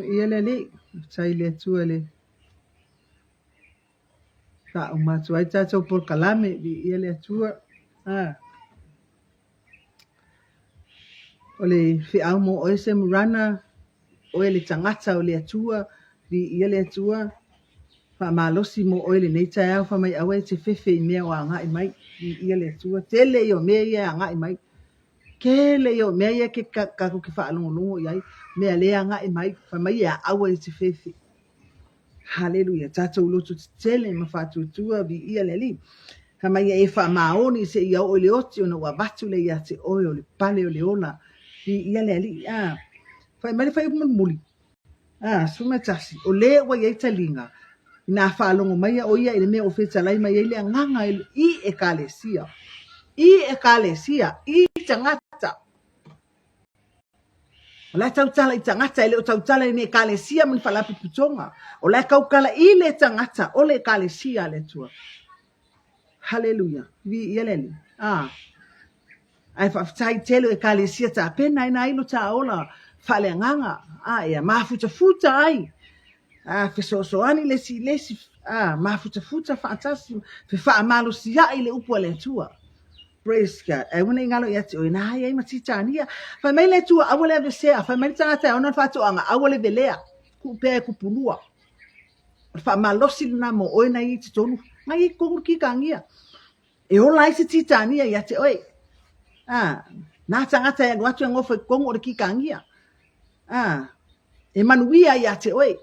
ia le sai le tua le ka o matu ai tatou por kalame ia le tua o le whiau mo o ese murana o le tangata o le atua ia le atua faamalosi mo o le nei tai au famai aue te fefe I mea o agaʻi mai ia le atua tele I o mea ia agaʻi mai kele I o mea ia ke kako ke faalogologo I ai mea lē agaʻi mai famai e aʻau ai te fefe haleluia tatou loto tetele ma faatuatua viia le alii famai e faamaoni seʻia oo I le oti ona ua vatu le iā te oe o le pale o le ola viia le alii fai mai le fai mulimuli sumatasi o lē ua iai taliga ina whaalongo mai o ia I le mea o whetalai mai I le anganga I ekalesia. I ekalesia, I tangata. O lai tautala I tangata, ele o tautala I ekalesia man whalapi putonga. O lai kaukala I le tangata, o le ekalesia le tua. Hallelujah. Vi ieleli. Ai whaftai telo ekalesia ta pena ina ilo ta ola whale anganga. Ia mafuta futa ai. Fesoasoani lesi mafutafuta faatasi fe faamalosia I le upu le tua praise God ai wana ngalo ia te oina ai matitania fa mai le tua awale vesea fa mai tata ona fatu anga awale velea ku pe ku punua fa malosi na mo oina I te tonu mai ko ki kangia e ola I se titania ia te oi na tangata ya watu ngofa kongo ki kangia e manuia ia te oi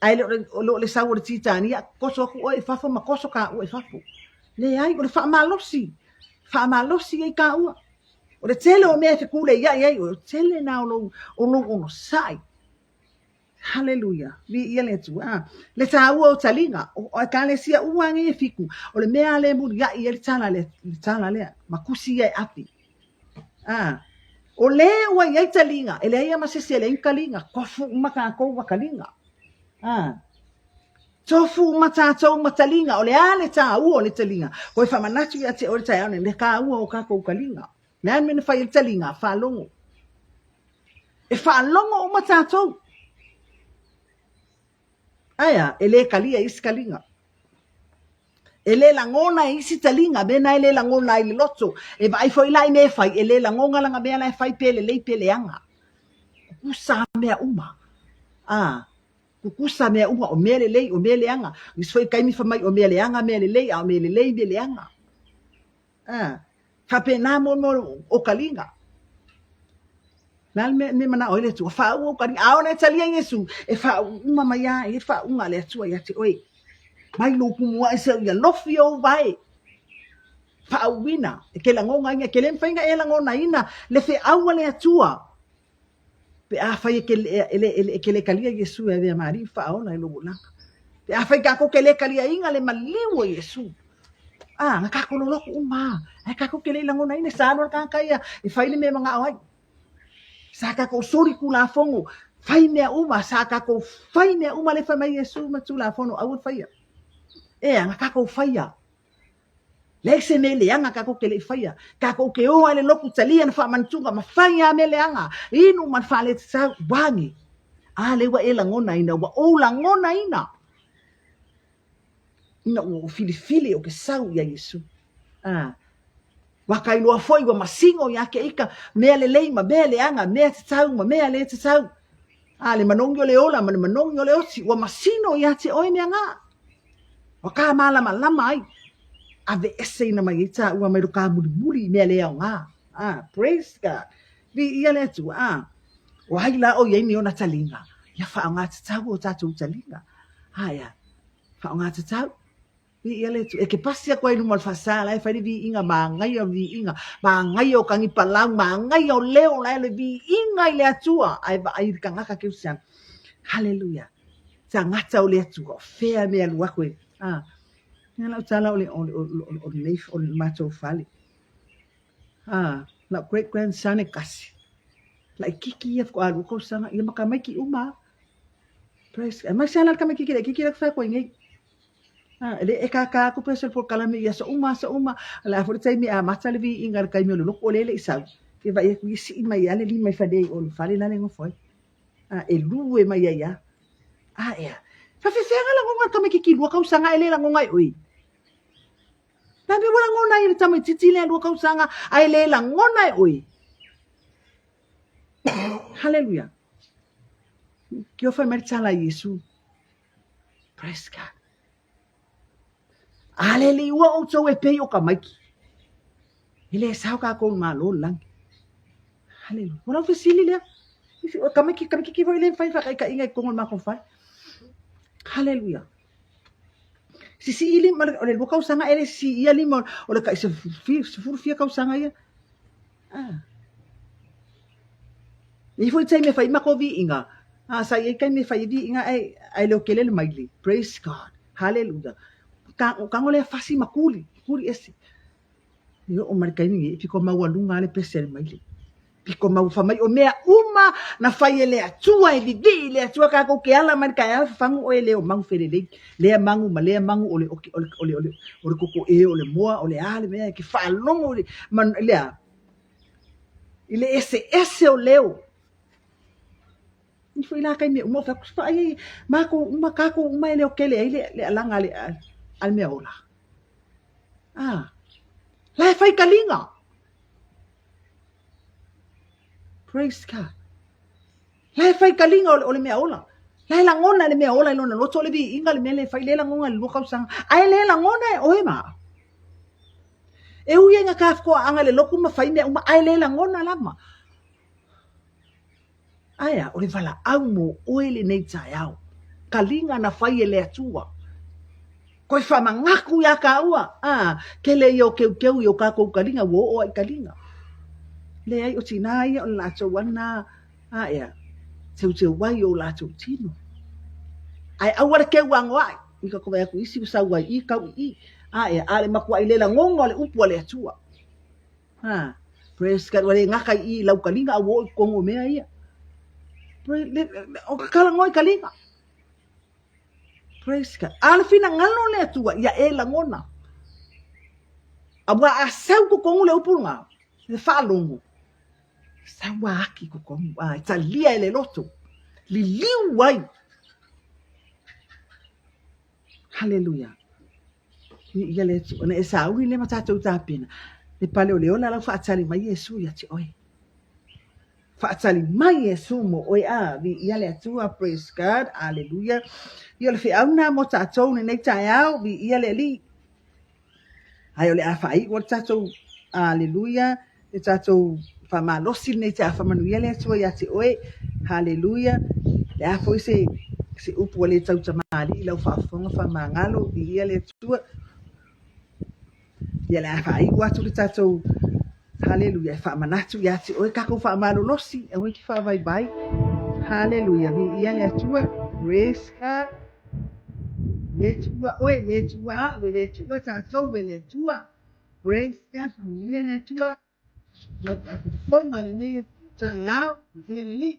ai le sau o le titania koso ku o fafo ma koso ka o fafo le ai o le faamalosi ai ka ua o le tele o mea te kule ia o tele na o sai haleluya vi ia le tu le taua o talinga o ka le sia uangi e fiku o le mea le mu ia I le tala le makusi ai api o le ua ia talinga ele ia masese le inkalinga kofu maka ko wakalinga tofu matatou matalinga o le ale ta u o le talinga ko fa manatu ia te o le taone le ka u o ka ko kalinga na me fa il talinga fa longo o matatou aya ele kalia iskalinga ele langona isi talinga bena ele langona I le loto e vai foi lai me fai ele langonga langa be lai fai pele anga usa me uma kukusa mea uma o mele lei o mele anga mi foi kai mi famai o mele anga mele lei a mele lei mele anga fa pena mo o kalinga nal me mana o le tu fa o kari a ona talia Yesu e fa uma maya e fa unga le tu ya te oi mai lo ku wa se ya lofio vai fa wina e ke la ngonga nga ke le mfainga e la ngona ina le fe awa le atua pe a fai ke le kalia Yesu e vea mari fa ona lo bulanga pe a fai ka ko ke le kalia inga le maliwo Yesu nga ka ko lo uma ai ka ko ke le langona ina sa no ka kai e fai le me manga ai sa ka ko sori ku la fongo fai me uma sa ka ko fai me uma le fa mai Yesu ma tu la fono au fai nga ka ko fai le se me le anga ka ko ke le faia ka ko ke o ale loku talia na fa mantunga ma faia me le anga inu man fa le sa wangi ale wa ela ngona ina wa o la ngona ina o fili o ke sau ya Yesu wa kai lo foi wa masingo ya ke ika me le ma me le anga me te tau ma me le te tau ale manongo le ola man manongo le osi wa masino ya te oi me anga wa ka mala malama ai ave ese ina mai ita ua mai roka muri me le nga praise God vi ia le tu o hai la o ye ni ona talinga ya fa nga tsa o tatu talinga ya fa nga tsa vi ia le tu e ke pasia ko inu mal fasala e fa vi inga mangai o vi inga mangai o kangi palang mangai o leo la le vi inga le atua ai va ai kanga ka ke usian hallelujah sa ngata o le atua fea me alua ko la tala o leif o matou fale la great grandson e kasi la kiki ia ko alu ko sana ia maka mai ki uma praise ma sana ka mai kiki la fa ko ngai ele e ka ko pesa por kala me ia so uma la for tai mi a mata le vi ingar kai mi lo ko le isa ke vai ku si mai ale li mai fade o fale la lengo foi e lu e mai ia ia fafefeaga lagoga kamekikilua kausaga e lē lagoga e oi na me wala ngona i tamaititi le lua kausaga ai lē lagona e oi haleluia ke o fai mai tala Iesu praise God ale le ua o tau e pei o kamaiki ele sao ka ko malo lang haleluia wala fesili le kamiki ki foi le fai fa ka inga ko ma ko fai haleluia si ili ma o le luka usanga ele si ia lima o le ka se fia ka usanga ia i foi tai me fai ma ko vi inga sa ia kai me fai vi inga ai lo kelele mai praise God haleluia ka ngole fasi makuli kuri ese yo o markai ni fi ko mawalunga le pesel mai piko mau famai o mea uma na fai ele atua e vivi le atua ka ko ke ala man ka ya fangu o ele o mangu fele le mangu ma le mangu o le koko e o le moa o le ale mea ki fa longo le man le ile ese o leo ni foi la kai me mo fa fa ai ma ko uma ka ko uma ele o kele le alanga le al mea ola la fai kalinga praise God lai fai kalinga o le mea ola lai langona le mea ola lona loto le bi inga le mea le fai le langona le luka usanga ai le langona e oe ma e uia nga kafko anga le loku ma fai mea uma ai le langona lama aia o le vala au mo oe le nei tai au kalinga na fai e le atua koe whamangaku ia ka ua ke le i o keu i o kako kalinga wo o ai kalinga le ai o tina ia o la atou ana ia teu wai o la atou tino ai awara ke wango ai i ka koe aku isi sa wai i kau i ia ale makua i lela ngongo le upu le atua praise God wale ngaka i lau kalinga awo i kongo mea ia o kala ngoi kalinga praise God ale fina ngalo le atua ia e langona awa asau ko kongo le upu nga le whalongo sawa aki ko kongo talia ele loto li liu wai haleluya ia le tu na esa uri le matatu tapina le pale ole ona la fa atali mai Yesu ya ti oi fa atali mai Yesu mo oi vi ia le tu praise God hallelujah ia le fi auna mo tatu nei tai au vi ia le li ai ole afai o tatu hallelujah le tatu fa malosi nei ta fa manu ia le tu ya ti oi hallelujah le afo se upu le tau tamali la fa fonga fa mangalo vi ia le tu ia le afai watu le tatu haleluya fa manatu ya ti o ka ko fa malo losi e o ki fa vai vai haleluya vi ia le tua praise God le tua o le tua ta so le tua praise God le tua lo ta fo ma ni ta now li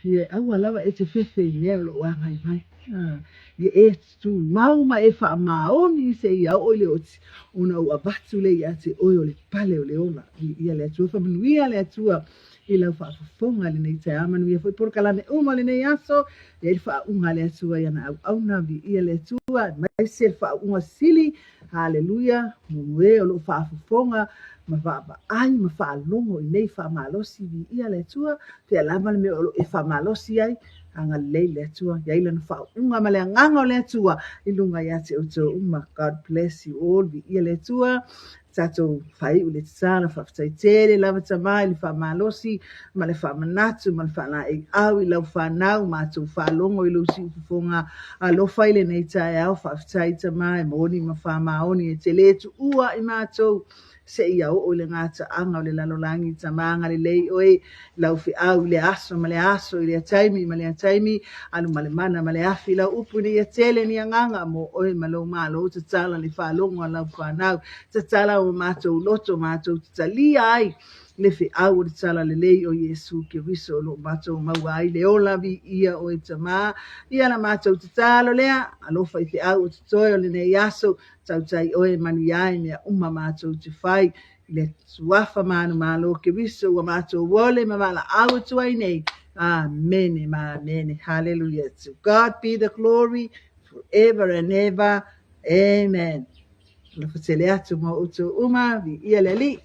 Ye aua lava e te fefe i lea lo wanga i mai. Ye e tu mauma e wha maoni se i au ole oti. Una ua batu le i ate oi o le pale o le ola. Ia le atua whamanuia le atua i lau wha fafonga le nei te amanu. Ia fwoi porkalame uma le nei aso. Ia i wha unga le atua ia na au na vi ia le atua. Mai se wha unga sili. Hallelujah. Mue o lo wha fafonga. Ma wha ai ma wha longo i nei wha malosi vi ia le atua. Te alama le mea o e wha malosi ai. Anga lei le atua. Ia ila na wha unga ma le anganga o le atua. Ilunga ia te uto uma. God bless you all. Vi ia le atua. Tato whai u le tsana whaftai tere lava tamai le wha malosi. Ma le wha manatu ma le wha na e au i lau wha nau. Ma tu wha longo i lau si ufufonga. A lo whai le nei tae au whaftai tamai. Moni ma wha maoni e te le tu ua i mātou. Se ia o le ngata anga o le lalolangi tamanga le lei oe lau fi au le aso ma le aso i le ataimi ma le ataimi alu ma le mana ma le afi lau upu ni ia tele ni anganga mo oe ma lau malo tatala le whalonga lau whanau tatala o mātou loto mātou tatalia ai le fi au o le tala le lei o Yesu ke riso lo mātou maua ai le ola vi ia o e tama ia la mātou tatalo lea alofa i fi au o tutoe o le nei aso tau tai oe manu iai mea uma mātou te whai le suafa manu malo ke riso wa mātou wole ma mala au tuai nei. Amen, amen, hallelujah. To God be the glory forever and ever. Amen. La fatele atu ma utu uma vi ia le li.